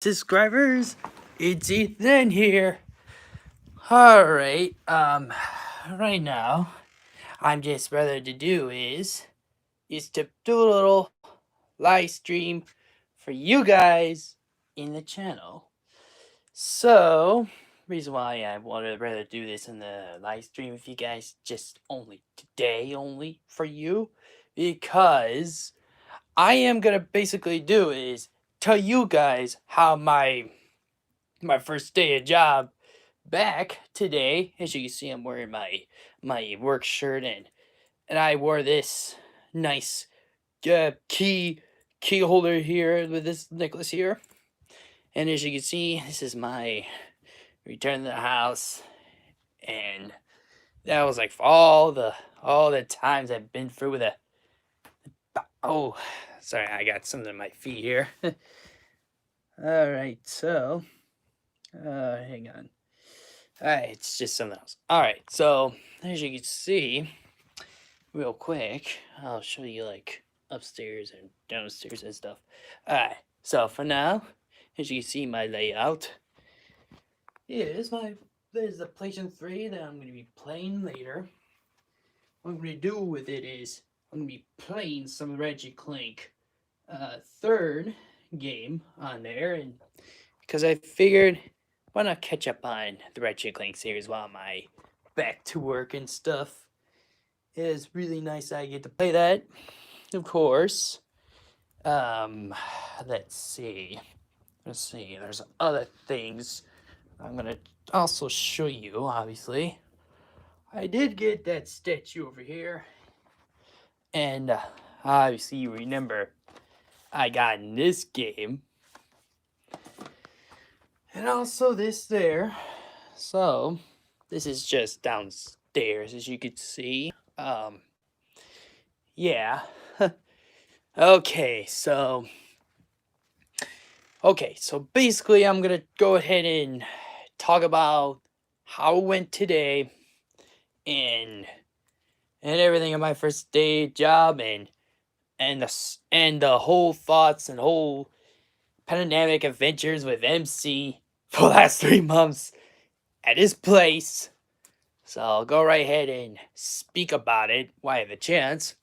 subscribers, it's Ethan here. Alright, right now, I'm just rather to do is to do a little live stream for you guys in the channel. So, reason why I wanted to rather do this in the live stream with you guys just only today, only for you, because I am gonna basically do is tell you guys how my first day of job back today. As you can see, I'm wearing my work shirt and I wore this nice key holder here with this necklace here. And as you can see, this is my return to the house, and that was like for all the times I've been through with a oh sorry, I got something in my feet here. All right, so hang on. Alright, it's just something else. Alright, so as you can see, real quick, I'll show you like upstairs and downstairs and stuff. Alright, so for now, as you can see, my layout is there's the PlayStation 3 that I'm going to be playing later. What I'm going to do with it is I'm going to be playing some Ratchet Clank third game on there, and because I figured why not catch up on the Ratchet Clank series while I'm back to work and stuff. It is really nice that I get to play that, of course. Let's see, there's other things I'm gonna also show you, obviously. I did get that statue over here, and obviously you remember I got in this game, and also this there. So this is just downstairs, as you can see. Yeah. Okay, so basically I'm gonna go ahead and talk about how it went today and everything on my first day job, and the whole thoughts and whole pandemic adventures with MC for the last 3 months at his place. So I'll go right ahead and speak about it while I have a chance.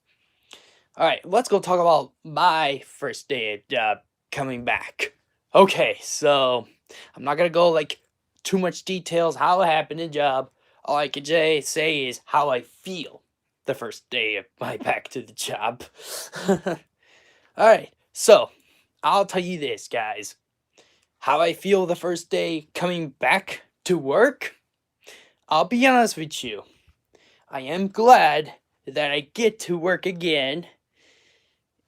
Alright, let's go talk about my first day of job coming back. Okay, so I'm not gonna go like too much details how it happened in job. All I can say is how I feel the first day of my back to the job. Alright, so I'll tell you this, guys. How I feel the first day coming back to work? I'll be honest with you. I am glad that I get to work again,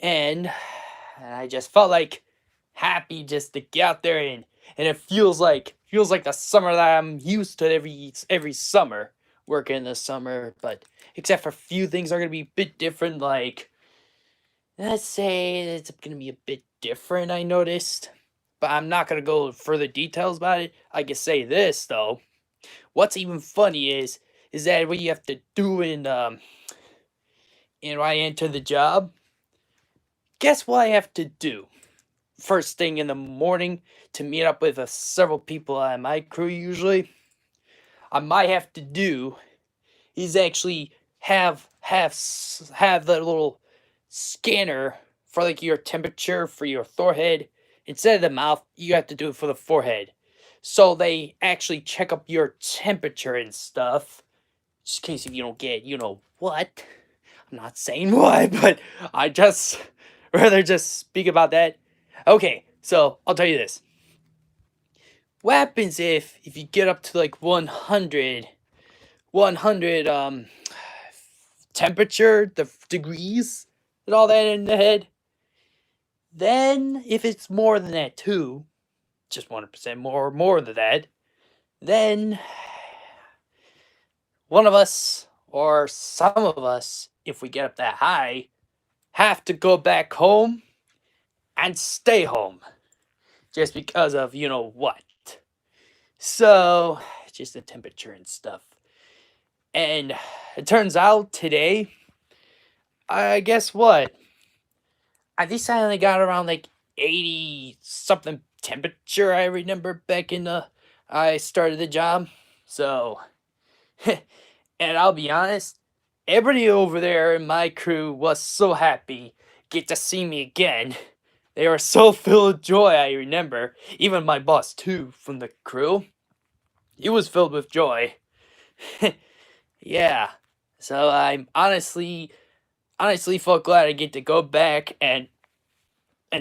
and I just felt like happy just to get out there, and it feels like the summer that I'm used to every summer, working in the summer, but except for a few things are gonna be a bit different. Like, let's say it's gonna be a bit different, I noticed, but I'm not gonna go further details about it. I can say this though. What's even funny is that what you have to do in when I enter the job. Guess what I have to do first thing in the morning to meet up with several people on my crew? Usually, I might have to do is actually have the little scanner for like your temperature for your forehead. Instead of the mouth, you have to do it for the forehead. So they actually check up your temperature and stuff. Just in case if you don't get, you know what. I'm not saying what, but I just rather just speak about that. Okay, so I'll tell you this. What happens if you get up to like 100 temperature, the degrees and all that in the head? Then if it's more than that too, just 1% more than that, then one of us or some of us, if we get up that high, have to go back home and stay home just because of you know what. So just the temperature and stuff. And it turns out today, I guess what? I think I only got around like 80 something temperature, I remember, back in the I started the job. So, and I'll be honest, everybody over there in my crew was so happy get to see me again. They were so filled with joy, I remember. Even my boss too, from the crew. He was filled with joy. Yeah. So I'm honestly felt glad I get to go back and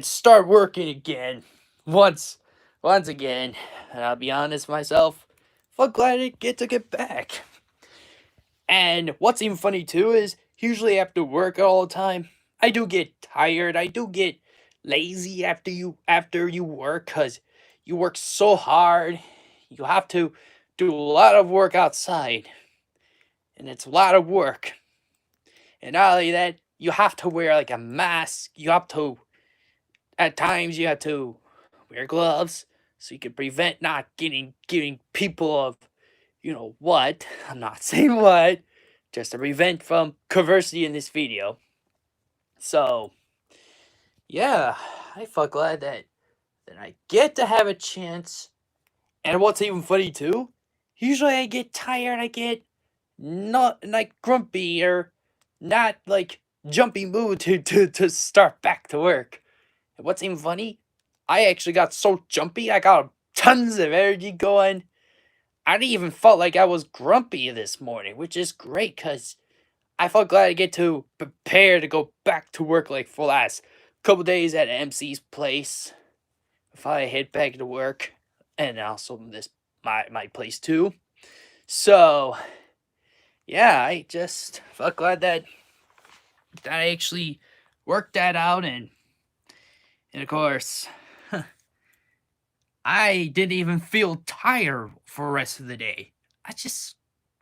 start working again. Once again. And I'll be honest myself, felt glad I get back. And what's even funny too is usually after work all the time, I do get tired. I do get lazy after you work cuz you work so hard. You have to do a lot of work outside. And it's a lot of work. And not only that, you have to wear like a mask. You have to at times you have to wear gloves so you can prevent not getting people of you know what. I'm not saying what, just to prevent from controversy in this video. So yeah, I felt glad that I get to have a chance. And what's even funny too, usually I get tired, I get not like grumpy or not like jumpy mood to start back to work. And what's even funny, I actually got so jumpy, I got tons of energy going. I didn't even felt like I was grumpy this morning, which is great because I felt glad to get to prepare to go back to work like for the last couple days at MC's place before I head back to work, and also this my place too. So yeah, I just felt glad that I actually worked that out, and of course, I didn't even feel tired for the rest of the day. I just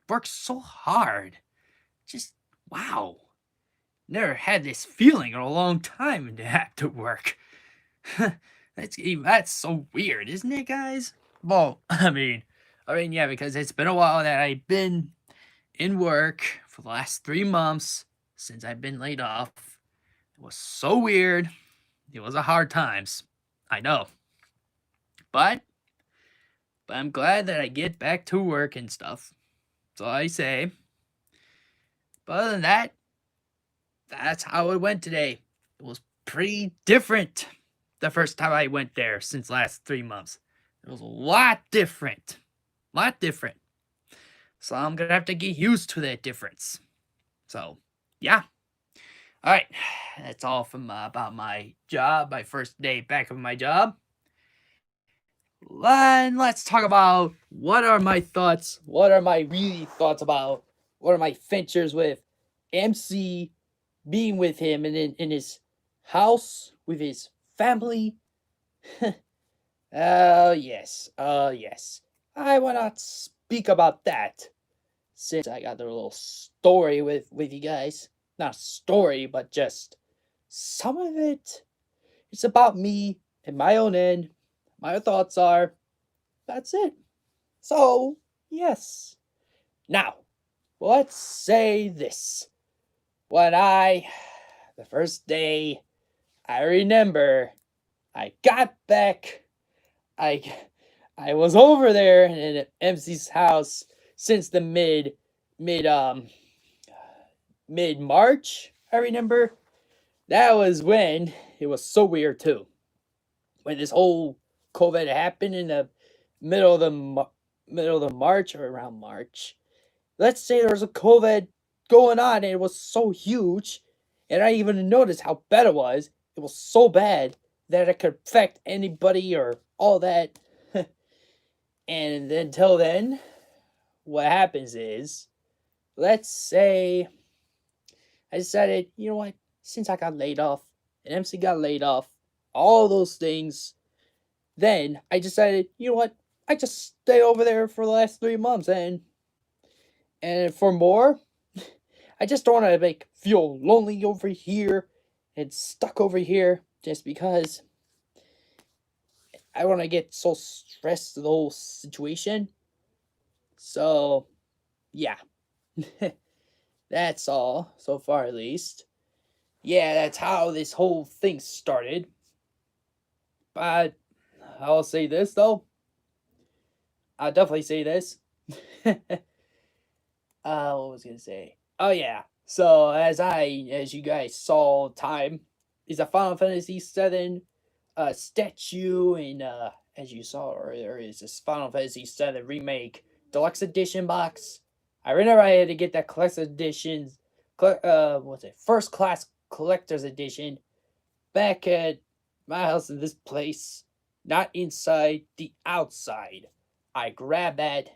worked so hard. Just wow. Never had this feeling in a long time to have to work. That's so weird, isn't it, guys? Well, I mean, yeah, because it's been a while that I've been in work for the last 3 months since I've been laid off. It was so weird. It was a hard times. I know. But I'm glad that I get back to work and stuff. So I say. But other than that, that's how it went today. It was pretty different the first time I went there since last 3 months. It was a lot different. Lot different. So I'm gonna have to get used to that difference. So, yeah. Alright. That's all from about my job, my first day back of my job. And let's talk about what are my thoughts, what are my really thoughts about, what are my ventures with MC, being with him and in his house with his family. Oh yes, yes. I will not speak about that since I got a little story with you guys. Not a story, but just some of it. It's about me and my own end. My thoughts are. That's it. So yes. Now, let's say this. The first day, I remember, I got back, I was over there in MC's house since the mid March. I remember that was when it was so weird too. When this whole COVID happened in the middle of the March or around March. Let's say there was a COVID going on and it was so huge, and I even noticed how bad it was. It was so bad that it could affect anybody or all that. And until then, what happens is, let's say I decided, you know what, since I got laid off, and MC got laid off, all those things, then I decided, you know what, I just stay over there for the last 3 months, and for more, I just don't want to feel lonely over here and stuck over here just because I want to get so stressed the whole situation. So, yeah. That's all, so far at least. Yeah, that's how this whole thing started. But, I'll say this though. I'll definitely say this. What was I gonna say? Oh yeah. So as you guys saw, time is a Final Fantasy VII statue, and as you saw earlier, is this Final Fantasy VII remake deluxe edition box. I remember I had to get that collector's edition, what's it? First class collector's edition back at my house in this place, not inside, the outside. I grabbed that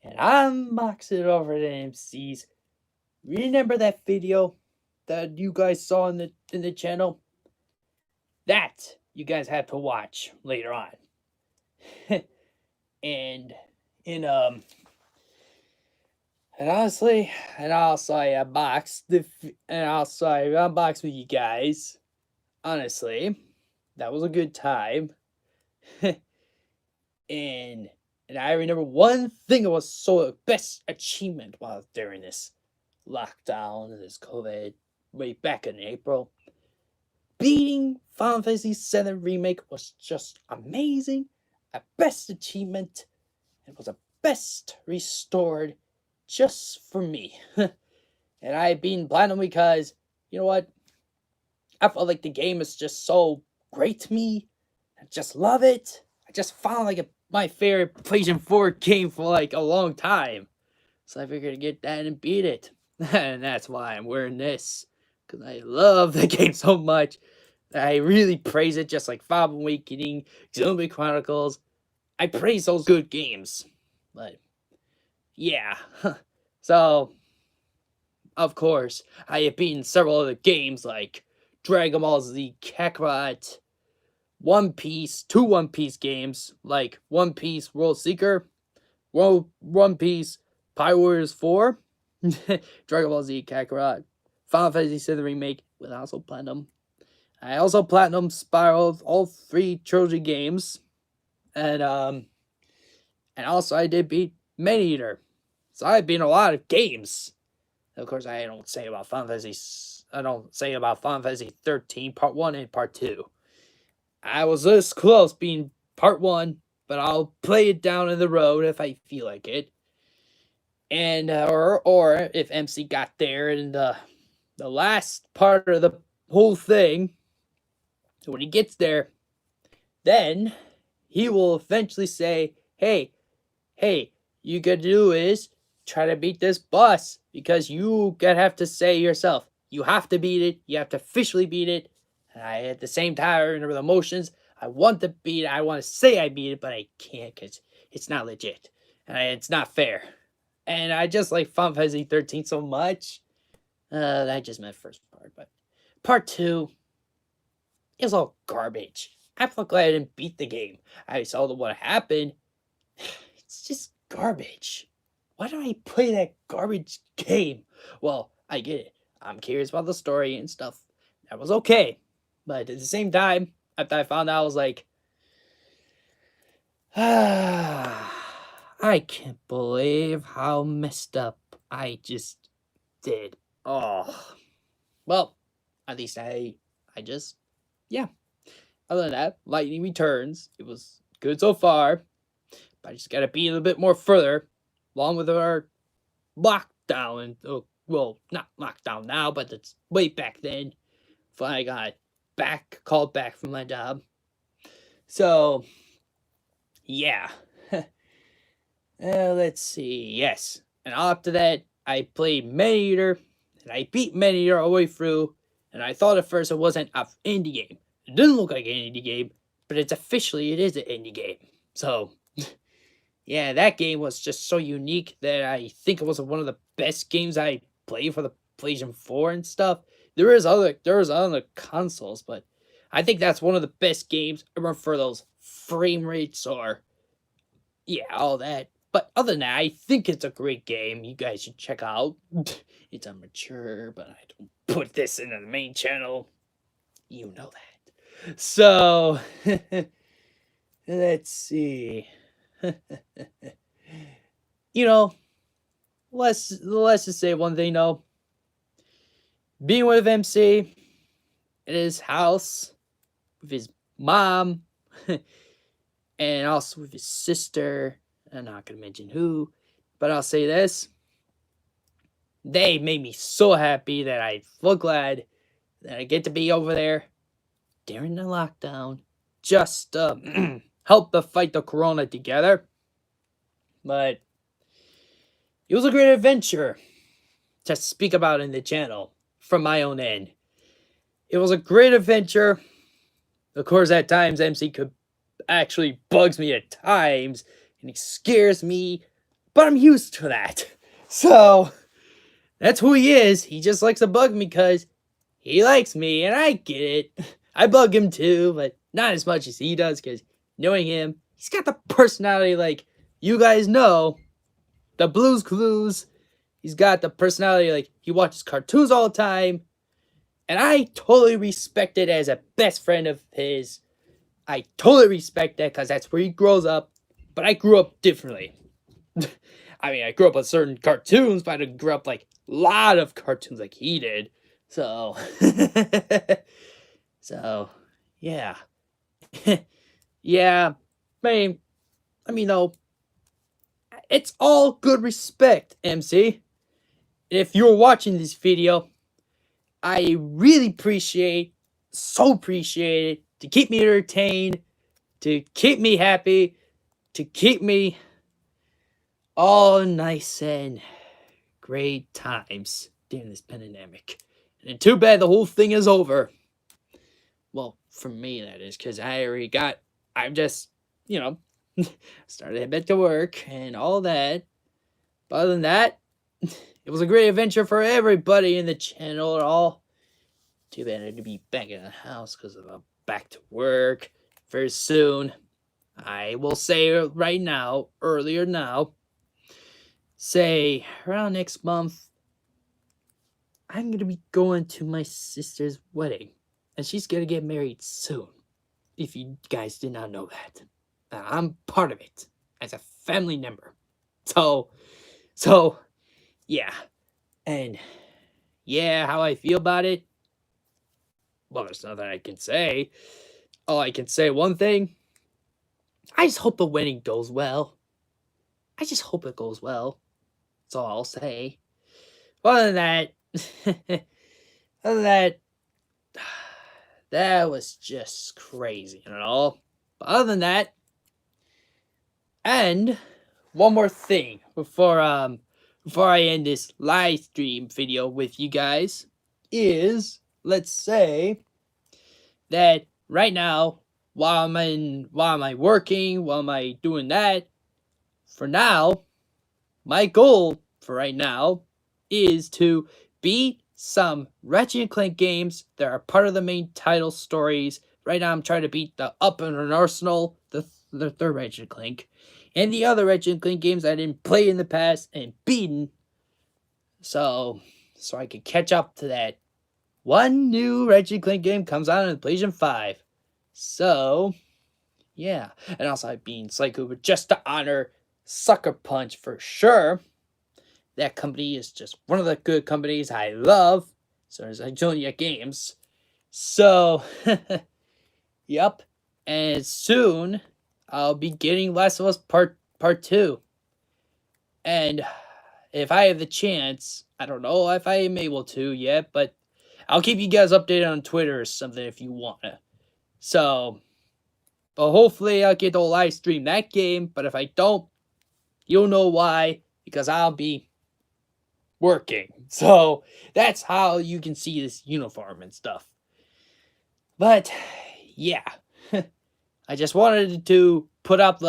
and unboxed it over to MC's. Remember that video that you guys saw in the channel? That you guys have to watch later on. and in and honestly, and also I unboxed with you guys. Honestly, that was a good time. and I remember one thing that was so best achievement while during this lockdown and this COVID way back in April. Beating Final Fantasy VII Remake was just amazing. A best achievement. It was a best restored just for me. And I beat Platinum because, you know what? I felt like the game is just so great to me. I just love it. I just found like my favorite PlayStation 4 game for like a long time. So I figured to get that and beat it. And that's why I'm wearing this. Because I love the game so much. I really praise it, just like Fab Awakening, Zombie Chronicles. I praise those good games. But, yeah. So, of course, I have beaten several other games like Dragon Ball Z Kakarot, One Piece, two One Piece games like One Piece World Seeker, One Piece Pirate Warriors 4, Dragon Ball Z Kakarot, Final Fantasy VII Remake with also Platinum. I also Platinum spiraled all three trilogy games. And also I did beat Maneater. So I've beaten a lot of games. Of course, I don't say about Final Fantasy 13 Part 1 and Part 2. I was this close being Part 1, but I'll play it down in the road if I feel like it. And or if MC got there in the last part of the whole thing, when he gets there, then he will eventually say, hey, you gotta do is try to beat this boss, because you gotta have to say yourself, you have to beat it, you have to officially beat it. And I, at the same time, I remember the emotions. I want to beat it, I want to say I beat it, but I can't because it's not legit. And it's not fair. And I just like Final Fantasy 13 so much. That just meant first part, but part 2 is all garbage. I'm so glad I didn't beat the game. I saw what happened. It's just garbage. Why do I play that garbage game? Well, I get it. I'm curious about the story and stuff. That was okay. But at the same time, after I found out, I was like, I can't believe how messed up I just did. Oh. Well, at least I just, yeah. Other than that, Lightning Returns. It was good so far. But I just gotta be a little bit more further, along with our lockdown. And, well, not lockdown now, but it's way back then. When I got called back from my job. So, yeah. Let's see. Yes. And after that, I played Maneater. And I beat Maneater all the way through. And I thought at first it wasn't an indie game. It didn't look like an indie game. But it is an indie game. So, yeah, that game was just so unique that I think it was one of the best games I played for the PlayStation 4 and stuff. There was other consoles, but I think that's one of the best games ever for those frame rates or, yeah, all that. But other than that, I think it's a great game. You guys should check out. It's immature, but I don't put this in the main channel. You know that. So, let's see. You know, let's just say one thing though. Being with MC at his house with his mom, and also with his sister. I'm not going to mention who, but I'll say this. They made me so happy that I'm so glad that I get to be over there during the lockdown. Just help the fight the corona together. But it was a great adventure to speak about in the channel from my own end. It was a great adventure. Of course, at times, MC could actually bugs me at times, and he scares me, but I'm used to that. So, that's who he is. He just likes to bug me because he likes me, and I get it. I bug him too, but not as much as he does, because knowing him, he's got the personality like you guys know, the Blues Clues. He's got the personality like he watches cartoons all the time, and I totally respect it as a best friend of his. I totally respect that because that's where he grows up, but I grew up differently. I mean, I grew up with certain cartoons, but I didn't grow up like a lot of cartoons like he did. So, yeah. Yeah, I mean, though, it's all good respect, MC. If you're watching this video, I really appreciate it, to keep me entertained, to keep me happy, to keep me all nice and great times during this pandemic. And too bad the whole thing is over. Well, for me, that is, because I'm just, started heading back to work and all that. But other than that, it was a great adventure for everybody in the channel at all. Too bad I had to be back in the house because of back to work very soon. I will say right now, say around next month, I'm going to be going to my sister's wedding. And she's going to get married soon. If you guys did not know that. I'm part of it as a family member. So, yeah. And, yeah, how I feel about it? Well, there's nothing I can say. All I can say, one thing. I just hope the wedding goes well. I just hope it goes well. That's all I'll say. Other than that, that was just crazy and all. But other than that, and one more thing before I end this live stream video with you guys is, let's say that right now, while I'm working, while I'm doing that, for now, my goal for right now is to beat some Ratchet and Clank games that are part of the main title stories. Right now, I'm trying to beat the Up and Arsenal, the third Ratchet and Clank, and the other Ratchet and Clank games I didn't play in the past and beaten. So I can catch up to that. One new Ratchet and Clank game comes out on the PlayStation 5. So, yeah. And also, I've been Psycho, but just to honor Sucker Punch for sure. That company is just one of the good companies I love. So there's Ionia Games. So, yep. And soon, I'll be getting Last of Us Part 2. And if I have the chance, I don't know if I am able to yet, but I'll keep you guys updated on Twitter or something if you want to. So, but hopefully I'll get to live stream that game. But if I don't, you'll know why. Because I'll be working. So, that's how you can see this uniform and stuff. But, yeah. I just wanted to put out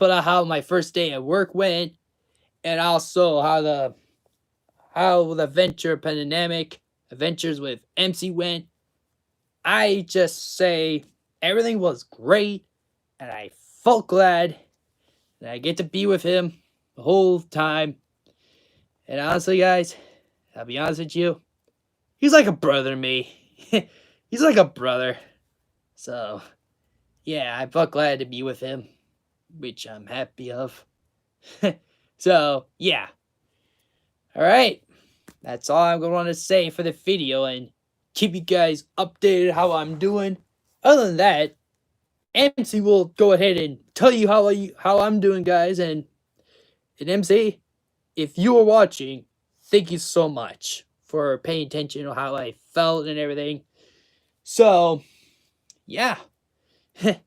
how my first day at work went. And also how the adventures with MC went. I just say everything was great, and I felt glad that I get to be with him the whole time. And honestly, guys, I'll be honest with you, he's like a brother to me. He's like a brother. So, yeah, I felt glad to be with him, which I'm happy of. So, yeah. Alright. That's all I'm going to say for the video, and keep you guys updated how I'm doing. Other than that, MC will go ahead and tell you how I'm doing, guys. And MC, if you are watching, thank you so much for paying attention to how I felt and everything. So, yeah. And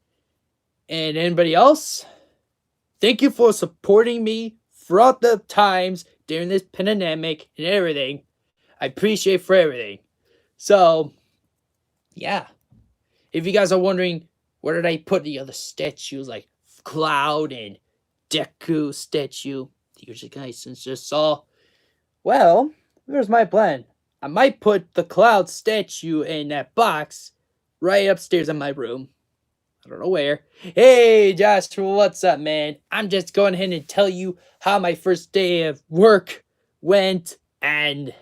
anybody else, thank you for supporting me throughout the times during this pandemic and everything. I appreciate for everything. So, yeah. If you guys are wondering, where did I put the other statues like Cloud and Deku statue? You guys just saw. Well, here's my plan. I might put the Cloud statue in that box right upstairs in my room. I don't know where. Hey, Joshua, what's up, man? I'm just going ahead and tell you how my first day of work went, and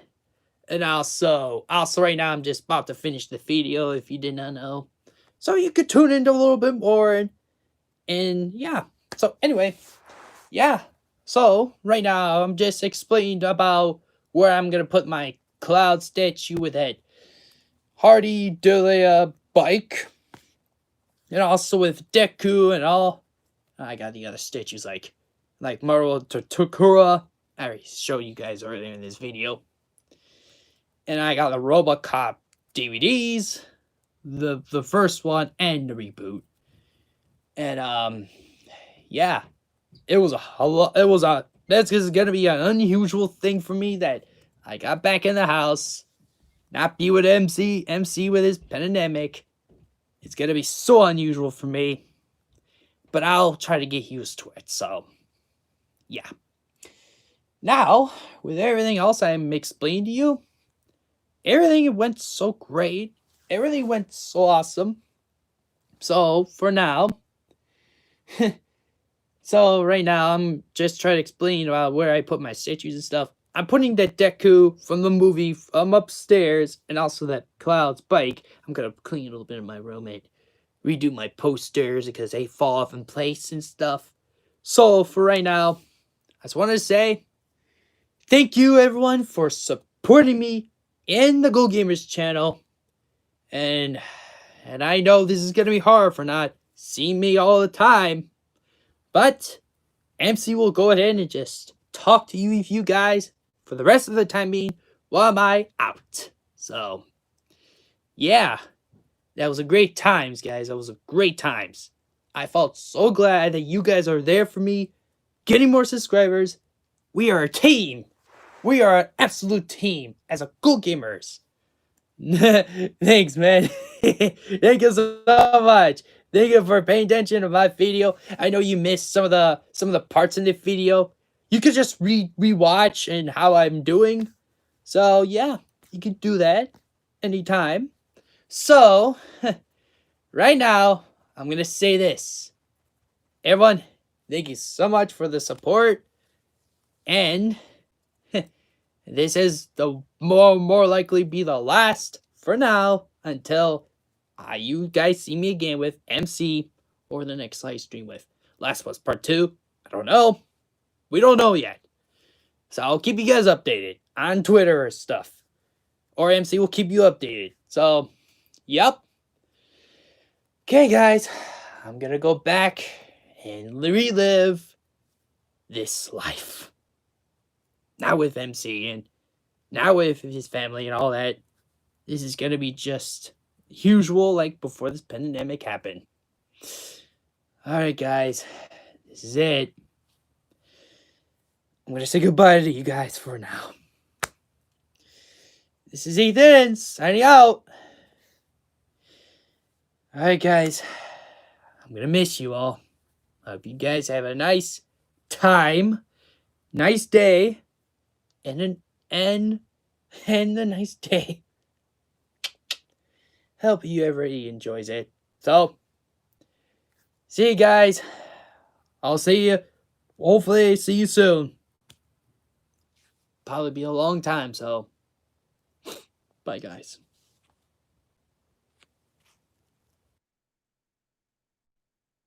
also right now I'm just about to finish the video, if you did not know. So you could tune in a little bit more, and yeah. So anyway, yeah. So right now I'm just explaining about where I'm gonna put my Cloud statue with that Hardy Delia bike. And also with Deku and all. I got the other statues like Maru Tokura. I already showed you guys earlier in this video. And I got the RoboCop DVDs. The first one and the reboot. And yeah. That's gonna be an unusual thing for me that I got back in the house. Not be with MC with his pandemic. It's going to be so unusual for me, but I'll try to get used to it, so, yeah. Now, with everything else I'm explaining to you, everything went so great, everything went so awesome, so, for now, so right now, I'm just trying to explain about where I put my statues and stuff. I'm putting that Deku from the movie upstairs, and also that Cloud's bike. I'm gonna clean a little bit of my room and redo my posters because they fall off in place and stuff. So for right now, I just wanted to say thank you everyone for supporting me in the Go Gamers channel. And I know this is gonna be hard for not seeing me all the time, but MC will go ahead and just talk to you guys for the rest of the time being while I'm out. So, yeah, that was a great times, guys. That was a great times. I felt so glad that you guys are there for me, getting more subscribers. We are a team. We are an absolute team as a Go Gamers. Thanks, man. Thank you so much. Thank you for paying attention to my video. I know you missed some of the parts in the video. You could just rewatch and how I'm doing. So yeah, you can do that anytime. So right now, I'm gonna say this. Everyone, thank you so much for the support. And this is the more likely be the last for now until you guys see me again with MC or the next live stream with Last of Us Part 2. I don't know. We don't know yet. So I'll keep you guys updated on Twitter or stuff. Or MC will keep you updated. So, yep. Okay, guys. I'm going to go back and relive this life. Now with MC and now with his family and all that. This is going to be just usual like before this pandemic happened. Alright, guys. This is it. I'm going to say goodbye to you guys for now. This is Ethan, signing out. Alright, guys. I'm going to miss you all. I hope you guys have a nice time, nice day, and a nice day. Hope you everybody enjoys it. So, see you guys. I'll see you. Hopefully, see you soon. Probably be a long time, so bye, guys.